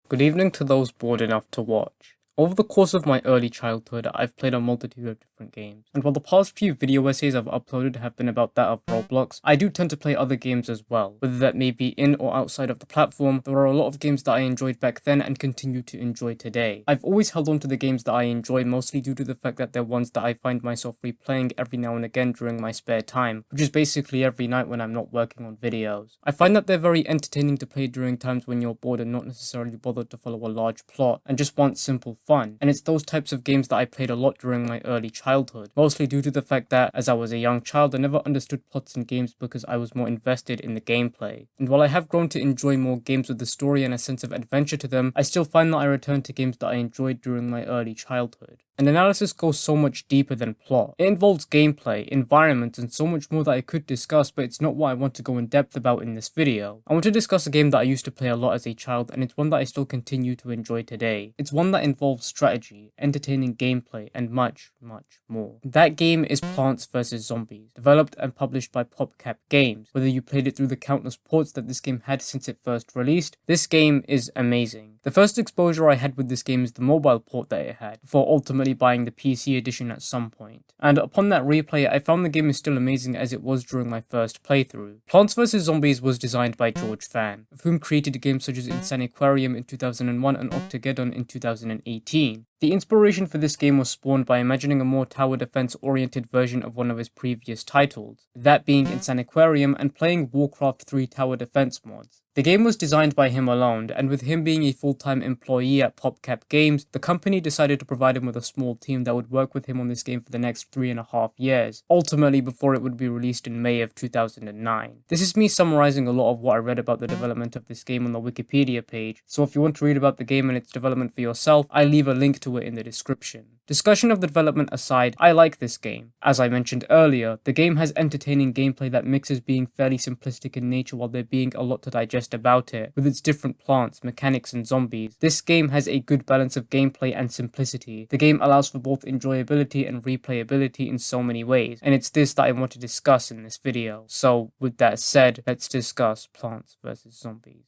Good evening to those bored enough to watch. Over the course of my early childhood, I've played a multitude of different games, and while the past few video essays I've uploaded have been about that of Roblox, I do tend to play other games as well. Whether that may be in or outside of the platform, there are a lot of games that I enjoyed back then and continue to enjoy today. I've always held on to the games that I enjoy mostly due to the fact that they're ones that I find myself replaying every now and again during my spare time, which is basically every night when I'm not working on videos. I find that they're very entertaining to play during times when you're bored and not necessarily bothered to follow a large plot and just want simple fun, and it's those types of games that I played a lot during my early childhood, mostly due to the fact that as I was a young child I never understood plots in games because I was more invested in the gameplay. And while I have grown to enjoy more games with a story and a sense of adventure to them, I still find that I return to games that I enjoyed during my early childhood. And analysis goes so much deeper than plot. It involves gameplay, environment, and so much more that I could discuss, but it's not what I want to go in depth about in this video. I want to discuss a game that I used to play a lot as a child, and it's one that I still continue to enjoy today. It's one that involves strategy, entertaining gameplay, and much, much more. That game is Plants vs. Zombies, developed and published by PopCap Games. Whether you played it through the countless ports that this game had since it first released, this game is amazing. The first exposure I had with this game is the mobile port that it had, before ultimately buying the PC edition at some point. And upon that replay, I found the game is still amazing as it was during my first playthrough. Plants vs. Zombies was designed by George Fan, of whom created games such as Insaniquarium in 2001 and Octageddon in 2018. The inspiration for this game was spawned by imagining a more tower defense oriented version of one of his previous titles, that being Insaniquarium, and playing Warcraft 3 tower defense mods. The game was designed by him alone, and with him being a full-time employee at PopCap Games, the company decided to provide him with a small team that would work with him on this game for the next 3.5 years, ultimately before it would be released in May of 2009. This is me summarizing a lot of what I read about the development of this game on the Wikipedia page, so if you want to read about the game and its development for yourself, I leave a link to it in the description. Discussion of the development aside, I like this game. As I mentioned earlier, the game has entertaining gameplay that mixes being fairly simplistic in nature while there being a lot to digest about it, with its different plants, mechanics, and zombies. This game has a good balance of gameplay and simplicity. The game allows for both enjoyability and replayability in so many ways, and it's this that I want to discuss in this video. So, with that said, let's discuss Plants vs. Zombies.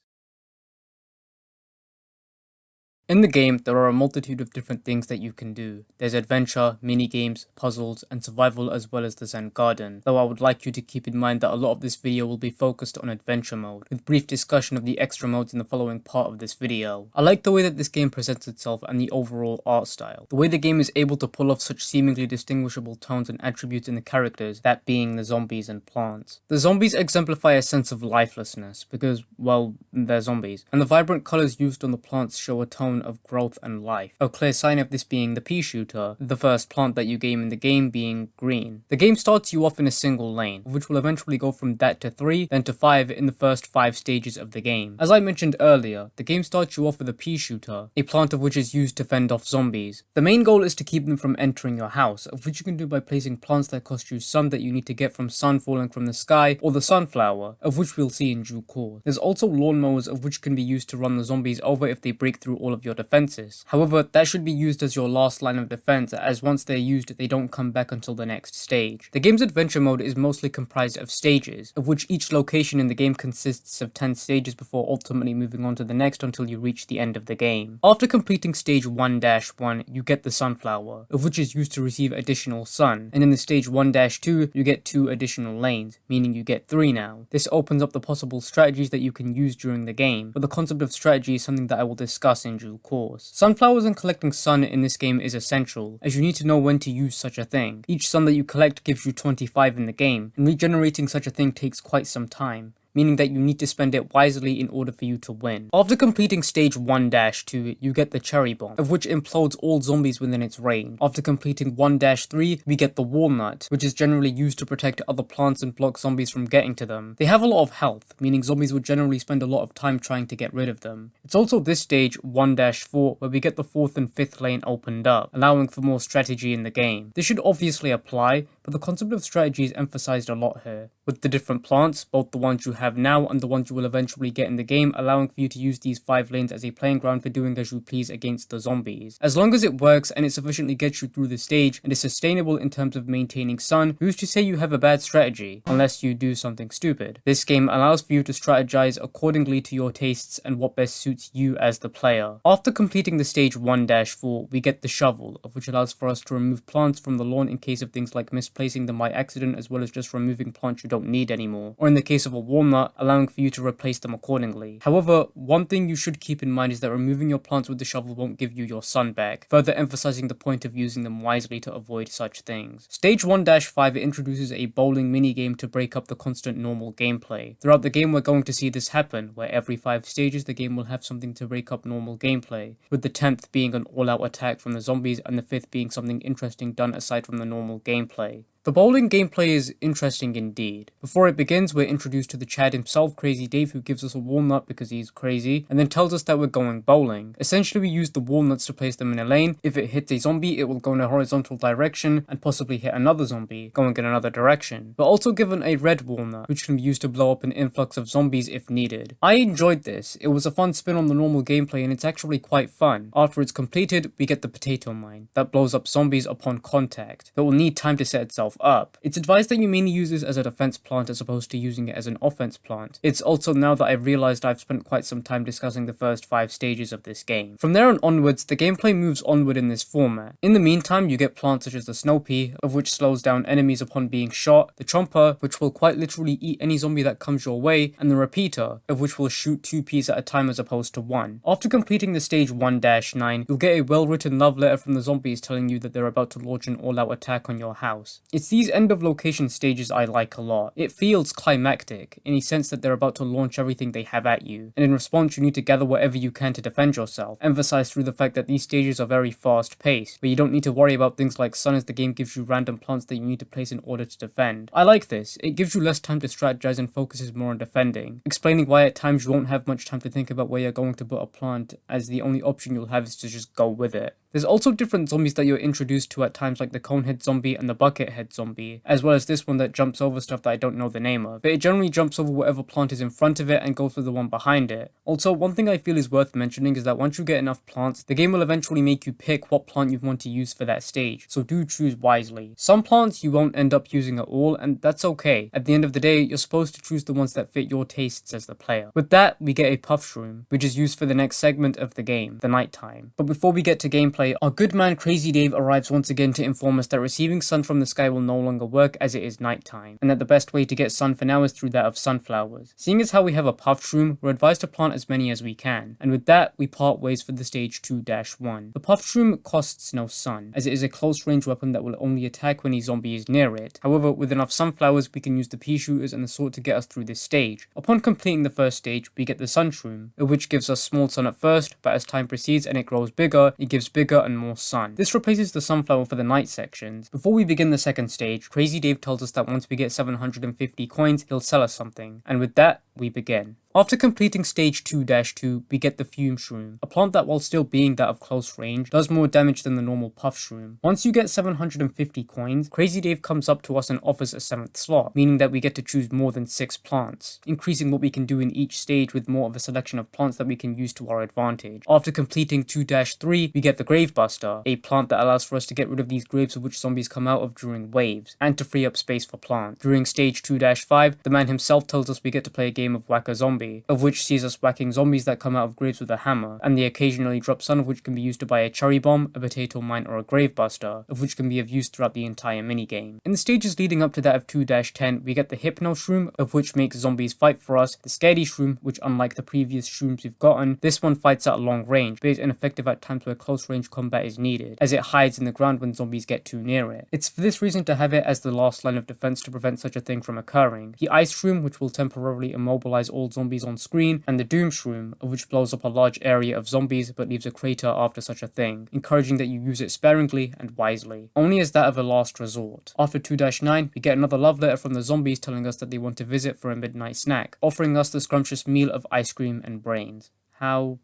In the game, there are a multitude of different things that you can do. There's adventure, mini-games, puzzles, and survival, as well as the Zen Garden, though I would like you to keep in mind that a lot of this video will be focused on adventure mode, with brief discussion of the extra modes in the following part of this video. I like the way that this game presents itself and the overall art style. The way the game is able to pull off such seemingly distinguishable tones and attributes in the characters, that being the zombies and plants. The zombies exemplify a sense of lifelessness, because, well, they're zombies, and the vibrant colors used on the plants show a tone of growth and life. A clear sign of this being the pea shooter, the first plant that you gain in the game being green. The game starts you off in a single lane, which will eventually go from that to 3, then to 5 in the first 5 stages of the game. As I mentioned earlier, the game starts you off with a pea shooter, a plant of which is used to fend off zombies. The main goal is to keep them from entering your house, of which you can do by placing plants that cost you sun that you need to get from sun falling from the sky, or the sunflower, of which we'll see in due course. There's also lawnmowers, of which can be used to run the zombies over if they break through all of your defenses. However, that should be used as your last line of defense, as once they're used, they don't come back until the next stage. The game's adventure mode is mostly comprised of stages, of which each location in the game consists of 10 stages before ultimately moving on to the next until you reach the end of the game. After completing stage 1-1, you get the sunflower, of which is used to receive additional sun, and in the stage 1-2, you get 2 additional lanes, meaning you get 3 now. This opens up the possible strategies that you can use during the game, but the concept of strategy is something that I will discuss in due course. Sunflowers and collecting sun in this game is essential, as you need to know when to use such a thing. Each sun that you collect gives you 25 in the game, and regenerating such a thing takes quite some time, meaning that you need to spend it wisely in order for you to win. After completing stage 1-2, you get the cherry bomb, of which implodes all zombies within its range. After completing 1-3, we get the walnut, which is generally used to protect other plants and block zombies from getting to them. They have a lot of health, meaning zombies would generally spend a lot of time trying to get rid of them. It's also this stage 1-4 where we get the 4th and 5th lane opened up, allowing for more strategy in the game. This should obviously apply, but but the concept of strategy is emphasized a lot here, with the different plants, both the ones you have now and the ones you will eventually get in the game, allowing for you to use these 5 lanes as a playing ground for doing as you please against the zombies. As long as it works and it sufficiently gets you through the stage and is sustainable in terms of maintaining sun, who's to say you have a bad strategy, unless you do something stupid. This game allows for you to strategize accordingly to your tastes and what best suits you as the player. After completing the stage 1-4, we get the shovel, of which allows for us to remove plants from the lawn in case of things like misplacing them by accident, as well as just removing plants you don't need anymore, or in the case of a walnut, allowing for you to replace them accordingly. However, one thing you should keep in mind is that removing your plants with the shovel won't give you your sun back, further emphasizing the point of using them wisely to avoid such things. Stage 1-5 introduces a bowling minigame to break up the constant normal gameplay. Throughout the game we're going to see this happen, where every 5 stages the game will have something to break up normal gameplay, with the 10th being an all-out attack from the zombies and the 5th being something interesting done aside from the normal gameplay. The bowling gameplay is interesting indeed. Before it begins, we're introduced to the Chad himself, Crazy Dave, who gives us a walnut because he's crazy, and then tells us that we're going bowling. Essentially, we use the walnuts to place them in a lane. If it hits a zombie, it will go in a horizontal direction and possibly hit another zombie, going in another direction. We're also given a red walnut, which can be used to blow up an influx of zombies if needed. I enjoyed this. It was a fun spin on the normal gameplay, and it's actually quite fun. After it's completed, we get the potato mine, that blows up zombies upon contact. It will need time to set itself up. It's advised that you mainly use this as a defense plant as opposed to using it as an offense plant. It's also now that I've realized I've spent quite some time discussing the first 5 stages of this game. From there on onwards, the gameplay moves onward in this format. In the meantime, you get plants such as the snow pea, of which slows down enemies upon being shot, the chomper, which will quite literally eat any zombie that comes your way, and the repeater, of which will shoot 2 peas at a time as opposed to 1. After completing the stage 1-9, you'll get a well-written love letter from the zombies telling you that they're about to launch an all-out attack on your house. It's these end of location stages I like a lot. It feels climactic, in a sense that they're about to launch everything they have at you, and in response you need to gather whatever you can to defend yourself, emphasized through the fact that these stages are very fast paced, but you don't need to worry about things like sun as the game gives you random plants that you need to place in order to defend. I like this. It gives you less time to strategize and focuses more on defending, explaining why at times you won't have much time to think about where you're going to put a plant, as the only option you'll have is to just go with it. There's also different zombies that you're introduced to at times, like the conehead zombie and the buckethead zombie, as well as this one that jumps over stuff that I don't know the name of, but it generally jumps over whatever plant is in front of it and goes for the one behind it. Also, one thing I feel is worth mentioning is that once you get enough plants, the game will eventually make you pick what plant you want to use for that stage, so do choose wisely. Some plants you won't end up using at all, and that's okay. At the end of the day, you're supposed to choose the ones that fit your tastes as the player. With that, we get a puff shroom, which is used for the next segment of the game, the nighttime. But before we get to gameplay, our good man Crazy Dave arrives once again to inform us that receiving sun from the sky will no longer work as it is nighttime, and that the best way to get sun for now is through that of sunflowers. Seeing as how we have a puff shroom, we're advised to plant as many as we can, and with that, we part ways for the stage 2-1. The puff shroom costs no sun, as it is a close range weapon that will only attack when a zombie is near it. However, with enough sunflowers, we can use the pea shooters and the sword to get us through this stage. Upon completing the first stage, we get the sun shroom, which gives us small sun at first, but as time proceeds and it grows bigger, it gives bigger and more sun. This replaces the sunflower for the night sections. Before we begin the second stage, Crazy Dave tells us that once we get 750 coins, he'll sell us something. And with that, we begin. After completing stage 2-2, we get the fume shroom, a plant that while still being that of close range, does more damage than the normal puff shroom. Once you get 750 coins, Crazy Dave comes up to us and offers a 7th slot, meaning that we get to choose more than 6 plants, increasing what we can do in each stage with more of a selection of plants that we can use to our advantage. After completing 2-3, we get the Grave Buster, a plant that allows for us to get rid of these graves of which zombies come out of during waves, and to free up space for plants. During stage 2-5, the man himself tells us we get to play a game of Whack-A-Zombie, of which sees us whacking zombies that come out of graves with a hammer, and the occasionally drop sun of which can be used to buy a cherry bomb, a potato mine, or a grave buster, of which can be of use throughout the entire minigame. In the stages leading up to that of 2-10, we get the Hypno Shroom, of which makes zombies fight for us, the Scaredy Shroom, which unlike the previous shrooms we've gotten, this one fights at long range, but is ineffective at times where close range combat is needed, as it hides in the ground when zombies get too near it. It's for this reason to have it as the last line of defense to prevent such a thing from occurring. The Ice Shroom, which will temporarily immobilize all zombies on screen, and the Doom Shroom, of which blows up a large area of zombies but leaves a crater after such a thing, encouraging that you use it sparingly and wisely, only as that of a last resort. After 2-9, we get another love letter from the zombies telling us that they want to visit for a midnight snack, offering us the scrumptious meal of ice cream and brains. How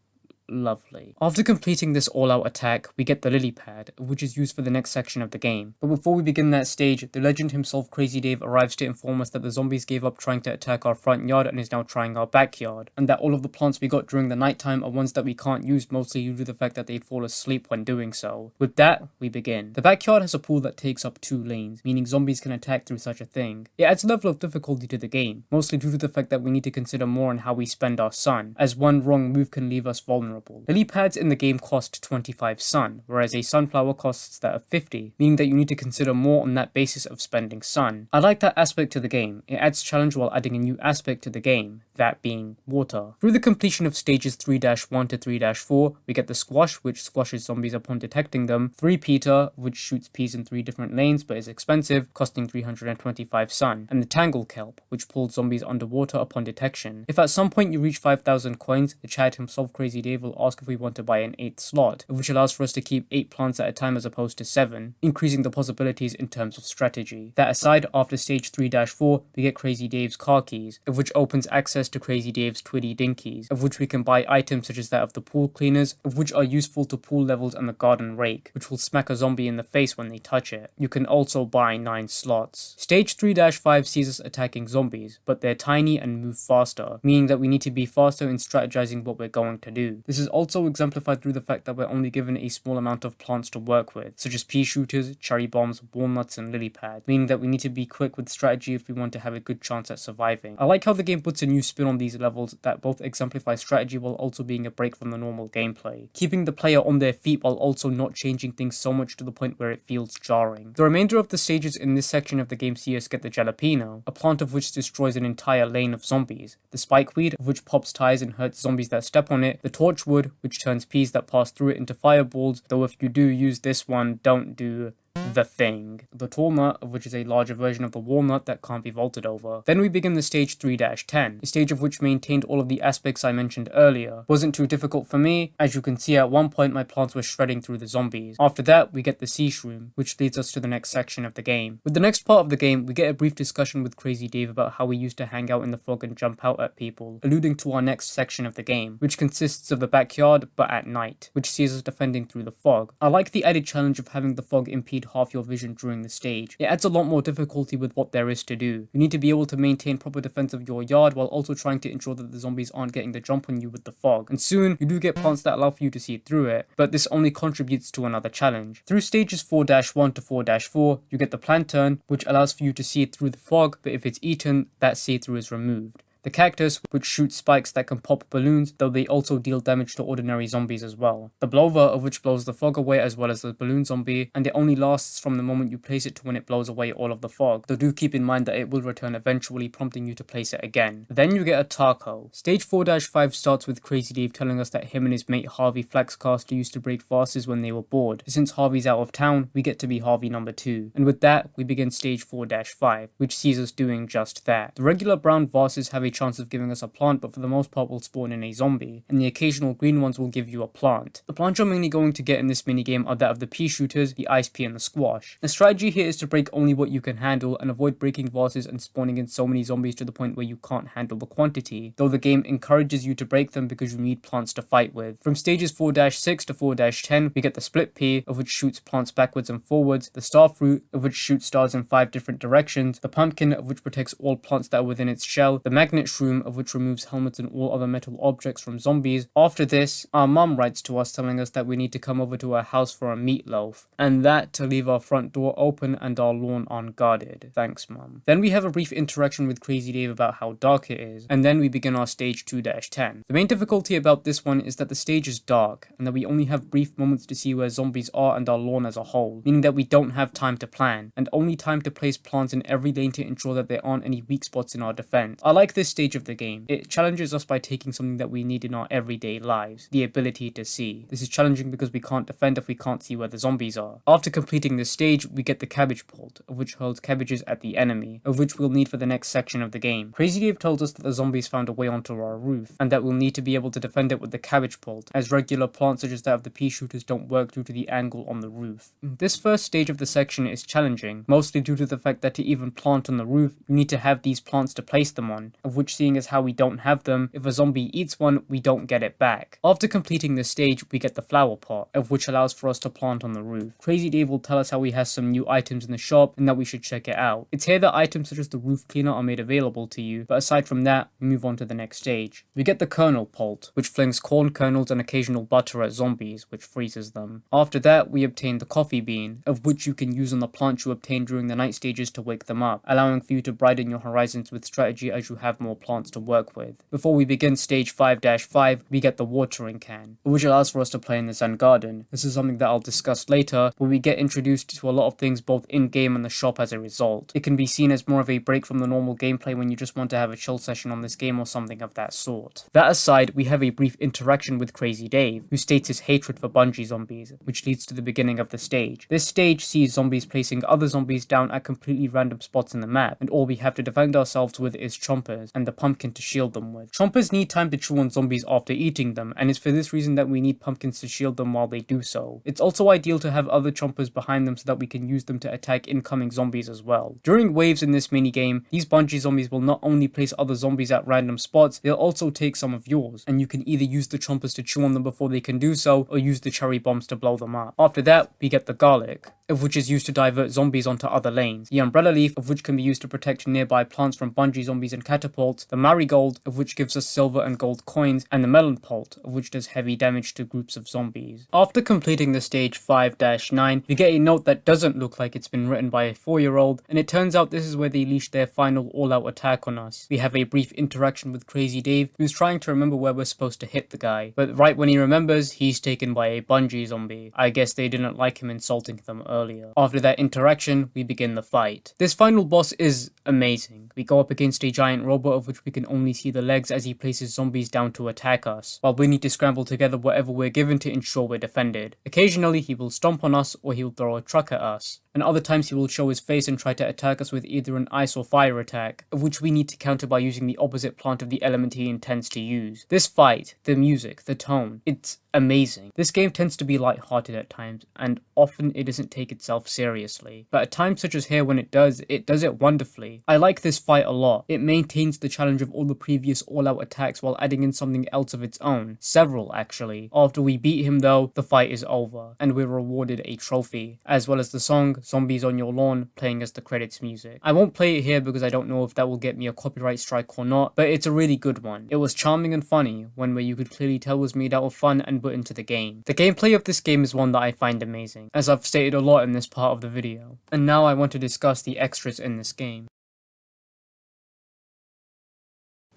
Lovely. After completing this all-out attack, we get the lily pad, which is used for the next section of the game. But before we begin that stage, the legend himself, Crazy Dave, arrives to inform us that the zombies gave up trying to attack our front yard and is now trying our backyard, and that all of the plants we got during the nighttime are ones that we can't use, mostly due to the fact that they'd fall asleep when doing so. With that, we begin. The backyard has a pool that takes up 2 lanes, meaning zombies can attack through such a thing. It adds a level of difficulty to the game, mostly due to the fact that we need to consider more on how we spend our sun, as one wrong move can leave us vulnerable. Lily pads in the game cost 25 sun, whereas a sunflower costs that of 50, meaning that you need to consider more on that basis of spending sun. I like that aspect to the game. It adds challenge while adding a new aspect to the game, that being water. Through the completion of stages 3-1 to 3-4, we get the squash, which squashes zombies upon detecting them, 3 Peter, which shoots peas in 3 different lanes but is expensive, costing 325 sun, and the tangle kelp, which pulls zombies underwater upon detection. If at some point you reach 5,000 coins, the Chad himself, Crazy Dave, will ask if we want to buy an 8th slot, which allows for us to keep 8 plants at a time as opposed to 7, increasing the possibilities in terms of strategy. That aside, after stage 3-4, we get Crazy Dave's car keys, of which opens access to Crazy Dave's Twiddy Dinkies, of which we can buy items such as that of the pool cleaners, of which are useful to pool levels, and the garden rake, which will smack a zombie in the face when they touch it. You can also buy 9 slots. Stage 3-5 sees us attacking zombies, but they're tiny and move faster, meaning that we need to be faster in strategizing what we're going to do. This is also exemplified through the fact that we're only given a small amount of plants to work with, such as pea shooters, cherry bombs, walnuts, and lily pads, meaning that we need to be quick with strategy if we want to have a good chance at surviving. I like how the game puts a new spin on these levels that both exemplify strategy while also being a break from the normal gameplay, keeping the player on their feet while also not changing things so much to the point where it feels jarring. The remainder of the stages in this section of the game see us get the jalapeno, a plant of which destroys an entire lane of zombies, the spikeweed, of which pops tires and hurts zombies that step on it, the torchwood, which turns peas that pass through it into fireballs, though if you do use this one, don't do the thing. The tall nut, which is a larger version of the walnut that can't be vaulted over. Then we begin the stage 3-10, a stage of which maintained all of the aspects I mentioned earlier. Wasn't too difficult for me. As you can see, at one point my plants were shredding through the zombies. After that, we get the sea shroom, which leads us to the next section of the game. With the next part of the game, we get a brief discussion with Crazy Dave about how we used to hang out in the fog and jump out at people, alluding to our next section of the game, which consists of the backyard but at night, which sees us defending through the fog. I like the added challenge of having the fog impede half your vision during the stage. It adds a lot more difficulty with what there is to do. You need to be able to maintain proper defense of your yard while also trying to ensure that the zombies aren't getting the jump on you with the fog. And soon, you do get plants that allow for you to see through it, but this only contributes to another challenge. Through stages 4-1 to 4-4, you get the plantain, which allows for you to see through the fog, but if it's eaten, that see-through is removed. The cactus, which shoots spikes that can pop balloons, though they also deal damage to ordinary zombies as well. The blower, of which blows the fog away as well as the balloon zombie, and it only lasts from the moment you place it to when it blows away all of the fog, though do keep in mind that it will return eventually, prompting you to place it again. Then you get a taco. Stage 4-5 starts with Crazy Dave telling us that him and his mate Harvey Flaxcaster used to break vases when they were bored. Since Harvey's out of town, we get to be Harvey number 2. And with that, we begin stage 4-5, which sees us doing just that. The regular brown vases have a chance of giving us a plant, but for the most part will spawn in a zombie, and the occasional green ones will give you a plant. The plants you're mainly going to get in this minigame are that of the pea shooters, the ice pea, and the squash. The strategy here is to break only what you can handle and avoid breaking vases and spawning in so many zombies to the point where you can't handle the quantity, though the game encourages you to break them because you need plants to fight with. From stages 4-6 to 4-10, we get the split pea, of which shoots plants backwards and forwards, the star fruit, of which shoots stars in 5 different directions, the pumpkin, of which protects all plants that are within its shell, the magnet shroom, of which removes helmets and all other metal objects from zombies. After this, our mum writes to us telling us that we need to come over to her house for a meatloaf, and that to leave our front door open and our lawn unguarded. Thanks, mum. Then we have a brief interaction with Crazy Dave about how dark it is, and then we begin our stage 2-10. The main difficulty about this one is that the stage is dark, and that we only have brief moments to see where zombies are and our lawn as a whole, meaning that we don't have time to plan, and only time to place plants in every lane to ensure that there aren't any weak spots in our defense. I like this stage of the game. It challenges us by taking something that we need in our everyday lives, the ability to see. This is challenging because we can't defend if we can't see where the zombies are. After completing this stage, we get the cabbage bolt, of which hurls cabbages at the enemy, of which we'll need for the next section of the game. Crazy Dave tells us that the zombies found a way onto our roof, and that we'll need to be able to defend it with the cabbage bolt, as regular plants such as that of the pea shooters don't work due to the angle on the roof. This first stage of the section is challenging, mostly due to the fact that to even plant on the roof, you need to have these plants to place them on, of of which, seeing as how we don't have them, if a zombie eats one, we don't get it back. After completing this stage, we get the flower pot, of which allows for us to plant on the roof. Crazy Dave will tell us how he has some new items in the shop and that we should check it out. It's here that items such as the roof cleaner are made available to you, but aside from that, we move on to the next stage. We get the kernel pult, which flings corn kernels and occasional butter at zombies, which freezes them. After that, we obtain the coffee bean, of which you can use on the plants you obtain during the night stages to wake them up, allowing for you to brighten your horizons with strategy as you have more plants to work with. Before we begin stage 5-5, we get the watering can, which allows for us to play in the Zen garden. This is something that I'll discuss later, but we get introduced to a lot of things both in-game and the shop as a result. It can be seen as more of a break from the normal gameplay when you just want to have a chill session on this game or something of that sort. That aside, we have a brief interaction with Crazy Dave, who states his hatred for bungee zombies, which leads to the beginning of the stage. This stage sees zombies placing other zombies down at completely random spots in the map, and all we have to defend ourselves with is chompers and the pumpkin to shield them with. Chompers need time to chew on zombies after eating them, and it's for this reason that we need pumpkins to shield them while they do so. It's also ideal to have other chompers behind them so that we can use them to attack incoming zombies as well. During waves in this minigame, these bungee zombies will not only place other zombies at random spots, they'll also take some of yours, and you can either use the chompers to chew on them before they can do so, or use the cherry bombs to blow them up. After that, we get the garlic, of which is used to divert zombies onto other lanes, the umbrella leaf, of which can be used to protect nearby plants from bungee zombies and catapults, the marigold, of which gives us silver and gold coins, and the melon pult, of which does heavy damage to groups of zombies. After completing the stage 5-9, we get a note that doesn't look like it's been written by a 4-year-old, and it turns out this is where they leash their final all-out attack on us. We have a brief interaction with Crazy Dave, who's trying to remember where we're supposed to hit the guy, but right when he remembers, he's taken by a bungee zombie. I guess they didn't like him insulting them earlier. After that interaction, we begin the fight. This final boss is amazing. We go up against a giant robot of which we can only see the legs as he places zombies down to attack us, while we need to scramble together whatever we're given to ensure we're defended. Occasionally he will stomp on us or he will throw a truck at us, and other times he will show his face and try to attack us with either an ice or fire attack, of which we need to counter by using the opposite plant of the element he intends to use. This fight, the music, the tone, it's amazing. This game tends to be light-hearted at times, and often it doesn't take itself seriously, but at times such as here when it does it wonderfully. I like this fight a lot. It maintains the challenge of all the previous all-out attacks while adding in something else of its own. Several, actually. After we beat him though, the fight is over, and we're rewarded a trophy, as well as the song Zombies on Your Lawn playing as the credits music. I won't play it here because I don't know if that will get me a copyright strike or not, but it's a really good one. It was charming and funny, one where you could clearly tell was made out of fun and put into the game. The gameplay of this game is one that I find amazing, as I've stated a lot in this part of the video. And now I want to discuss the extras in this game.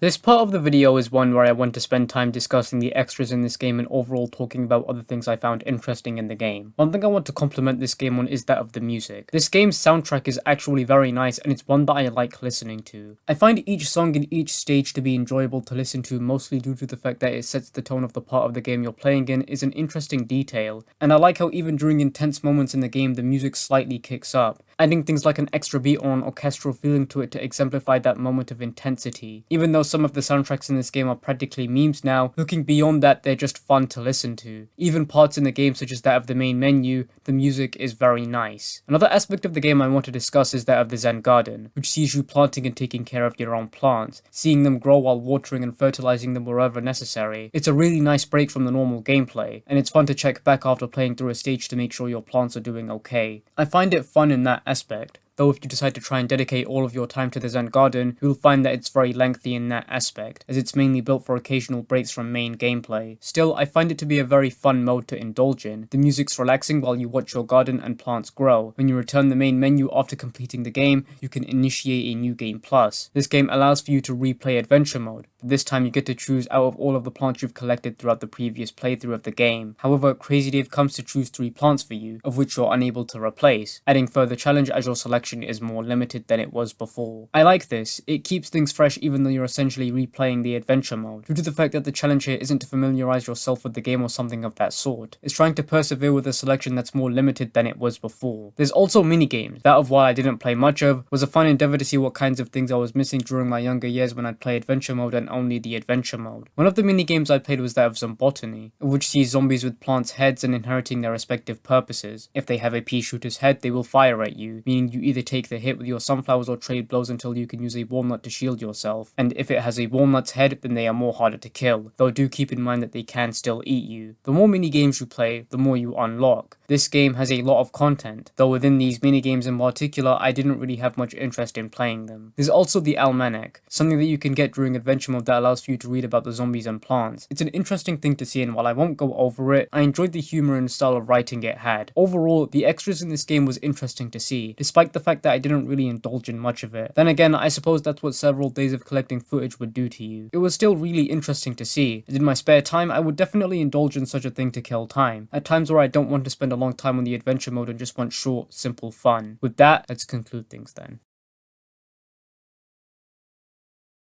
This part of the video is one where I want to spend time discussing the extras in this game and overall talking about other things I found interesting in the game. One thing I want to compliment this game on is that of the music. This game's soundtrack is actually very nice and it's one that I like listening to. I find each song in each stage to be enjoyable to listen to, mostly due to the fact that it sets the tone of the part of the game you're playing in, is an interesting detail, and I like how even during intense moments in the game the music slightly kicks up, adding things like an extra beat or an orchestral feeling to it to exemplify that moment of intensity. Even though some of the soundtracks in this game are practically memes now, looking beyond that, they're just fun to listen to. Even parts in the game such as that of the main menu, the music is very nice. Another aspect of the game I want to discuss is that of the Zen garden, which sees you planting and taking care of your own plants, seeing them grow while watering and fertilizing them wherever necessary. It's a really nice break from the normal gameplay, and it's fun to check back after playing through a stage to make sure your plants are doing okay. I find it fun in that aspect, though if you decide to try and dedicate all of your time to the Zen garden, you'll find that it's very lengthy in that aspect, as it's mainly built for occasional breaks from main gameplay. Still, I find it to be a very fun mode to indulge in. The music's relaxing while you watch your garden and plants grow. When you return the main menu after completing the game, you can initiate a new game plus. This game allows for you to replay adventure mode, but this time you get to choose out of all of the plants you've collected throughout the previous playthrough of the game. However, Crazy Dave comes to choose 3 plants for you, of which you're unable to replace, adding further challenge as your selection is more limited than it was before. I like this. It keeps things fresh even though you're essentially replaying the adventure mode, due to the fact that the challenge here isn't to familiarize yourself with the game or something of that sort. It's trying to persevere with a selection that's more limited than it was before. There's also minigames. That of what I didn't play much of was a fun endeavor to see what kinds of things I was missing during my younger years when I'd play adventure mode and only the adventure mode. One of the minigames I played was that of Zombotany, which sees zombies with plants' heads and inheriting their respective purposes. If they have a pea shooter's head, they will fire at you, meaning you either either take the hit with your sunflowers or trade blows until you can use a walnut to shield yourself, and if it has a walnut's head, then they are more harder to kill, though do keep in mind that they can still eat you. The more mini-games you play, the more you unlock. This game has a lot of content, though within these mini-games in particular, I didn't really have much interest in playing them. There's also the Almanac, something that you can get during adventure mode that allows for you to read about the zombies and plants. It's an interesting thing to see, and while I won't go over it, I enjoyed the humor and style of writing it had. Overall, the extras in this game was interesting to see, despite the fact that I didn't really indulge in much of it. Then again, I suppose that's what several days of collecting footage would do to you. It was still really interesting to see, and in my spare time, I would definitely indulge in such a thing to kill time, at times where I don't want to spend a long time on the adventure mode and just want short, simple fun. With that, let's conclude things then.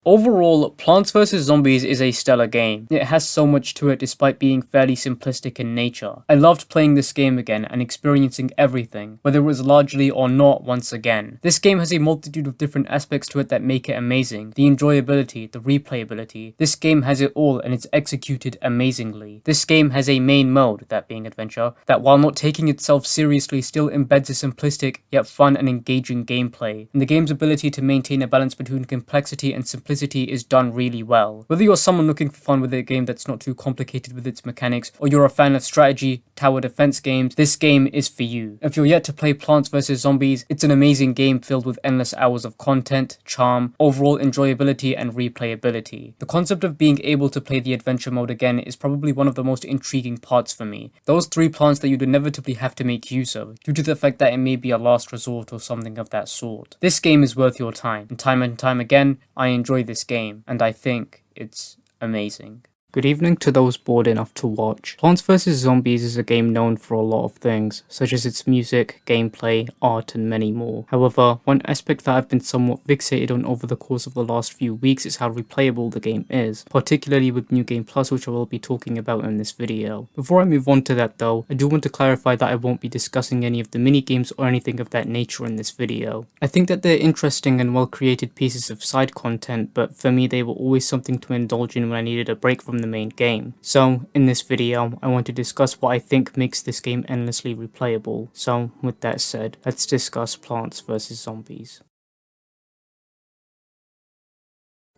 Overall, Plants vs Zombies is a stellar game. It has so much to it despite being fairly simplistic in nature. I loved playing this game again and experiencing everything, whether it was largely or not once again. This game has a multitude of different aspects to it that make it amazing. The enjoyability, the replayability. This game has it all and it's executed amazingly. This game has a main mode, that being adventure, that while not taking itself seriously still embeds a simplistic yet fun and engaging gameplay. And the game's ability to maintain a balance between complexity and simplicity is done really well. Whether you're someone looking for fun with a game that's not too complicated with its mechanics, or you're a fan of strategy, tower defense games, this game is for you. If you're yet to play Plants vs Zombies, it's an amazing game filled with endless hours of content, charm, overall enjoyability, and replayability. The concept of being able to play the adventure mode again is probably one of the most intriguing parts for me. Those 3 plants that you'd inevitably have to make use of, due to the fact that it may be a last resort or something of that sort. This game is worth your time, and time again, I enjoy this game, and I think it's amazing. Good evening to those bored enough to watch. Plants vs Zombies is a game known for a lot of things, such as its music, gameplay, art, and many more. However, one aspect that I've been somewhat fixated on over the course of the last few weeks is how replayable the game is, particularly with New Game Plus, which I will be talking about in this video. Before I move on to that though, I do want to clarify that I won't be discussing any of the mini-games or anything of that nature in this video. I think that they're interesting and well-created pieces of side content, but for me they were always something to indulge in when I needed a break from the main game. So in this video I want to discuss what I think makes this game endlessly replayable. So with that said, let's discuss Plants vs Zombies.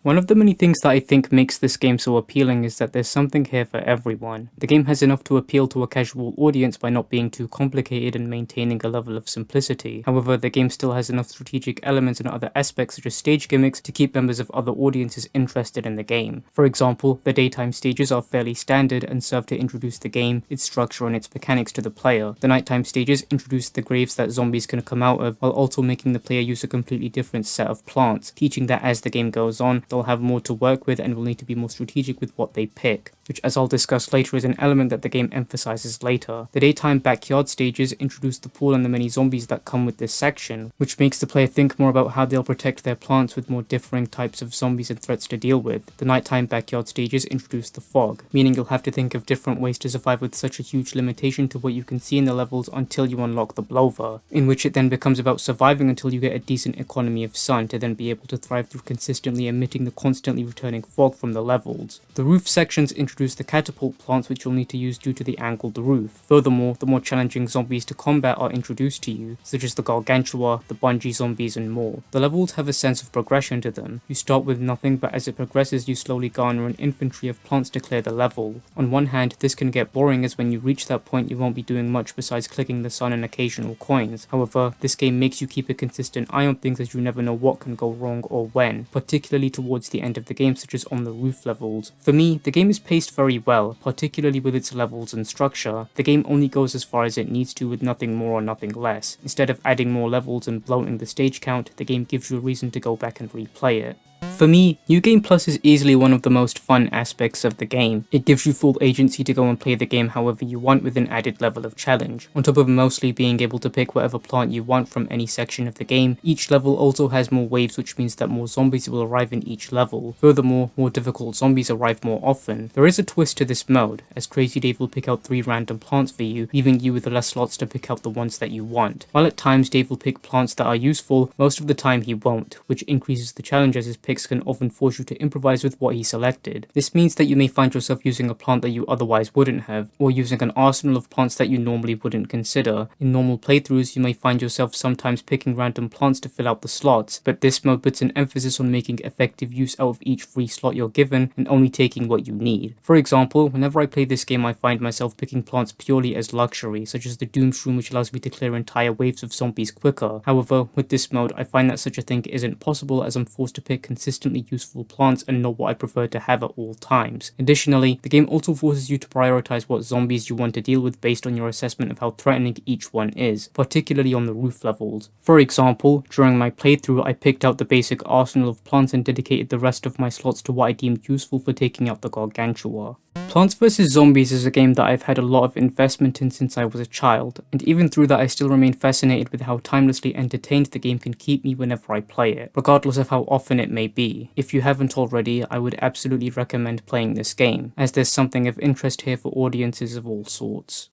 One of the many things that I think makes this game so appealing is that there's something here for everyone. The game has enough to appeal to a casual audience by not being too complicated and maintaining a level of simplicity. However, the game still has enough strategic elements and other aspects such as stage gimmicks to keep members of other audiences interested in the game. For example, the daytime stages are fairly standard and serve to introduce the game, its structure and its mechanics to the player. The nighttime stages introduce the graves that zombies can come out of, while also making the player use a completely different set of plants, teaching that as the game goes on, they'll have more to work with and will need to be more strategic with what they pick, which as I'll discuss later is an element that the game emphasizes later. The daytime backyard stages introduce the pool and the many zombies that come with this section, which makes the player think more about how they'll protect their plants with more differing types of zombies and threats to deal with. The nighttime backyard stages introduce the fog, meaning you'll have to think of different ways to survive with such a huge limitation to what you can see in the levels until you unlock the blower, in which it then becomes about surviving until you get a decent economy of sun to then be able to thrive through consistently emitting the constantly returning fog from the levels. The roof sections introduce the catapult plants which you'll need to use due to the angled roof. Furthermore, the more challenging zombies to combat are introduced to you, such as the Gargantua, the bungee zombies and more. The levels have a sense of progression to them. You start with nothing, but as it progresses you slowly garner an infantry of plants to clear the level. On one hand, this can get boring as when you reach that point you won't be doing much besides clicking the sun and occasional coins. However, this game makes you keep a consistent eye on things as you never know what can go wrong or when, particularly towards the end of the game such as on the roof levels. For me, the game is paced very well, particularly with its levels and structure. The game only goes as far as it needs to with nothing more or nothing less. Instead of adding more levels and bloating the stage count, the game gives you a reason to go back and replay it. For me, New Game Plus is easily one of the most fun aspects of the game. It gives you full agency to go and play the game however you want with an added level of challenge. On top of mostly being able to pick whatever plant you want from any section of the game, each level also has more waves, which means that more zombies will arrive in each level. Furthermore, more difficult zombies arrive more often. There is a twist to this mode, as Crazy Dave will pick out 3 random plants for you, leaving you with less slots to pick out the ones that you want. While at times Dave will pick plants that are useful, most of the time he won't, which increases the challenge as his pick picks can often force you to improvise with what he selected. This means that you may find yourself using a plant that you otherwise wouldn't have, or using an arsenal of plants that you normally wouldn't consider. In normal playthroughs, you may find yourself sometimes picking random plants to fill out the slots, but this mode puts an emphasis on making effective use out of each free slot you're given and only taking what you need. For example, whenever I play this game I find myself picking plants purely as luxury, such as the Doomshroom, which allows me to clear entire waves of zombies quicker. However, with this mode I find that such a thing isn't possible, as I'm forced to pick consistently useful plants and not what I prefer to have at all times. Additionally, the game also forces you to prioritize what zombies you want to deal with based on your assessment of how threatening each one is, particularly on the roof levels. For example, during my playthrough I picked out the basic arsenal of plants and dedicated the rest of my slots to what I deemed useful for taking out the Gargantua. Plants vs Zombies is a game that I've had a lot of investment in since I was a child, and even through that I still remain fascinated with how timelessly entertained the game can keep me whenever I play it, regardless of how often it may be. If you haven't already, I would absolutely recommend playing this game, as there's something of interest here for audiences of all sorts.